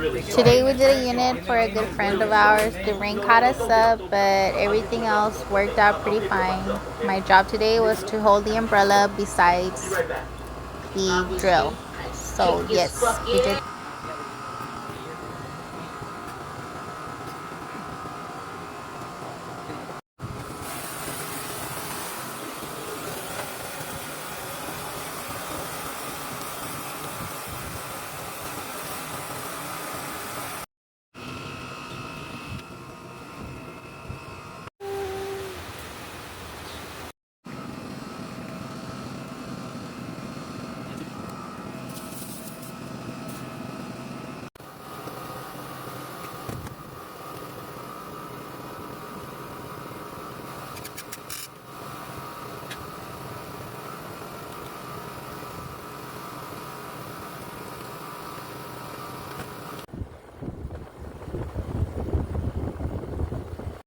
Today we did a unit for a good friend of ours. The rain caught us up, but everything else worked out pretty fine. My job today was to hold the umbrella besides the drill. So yes, we did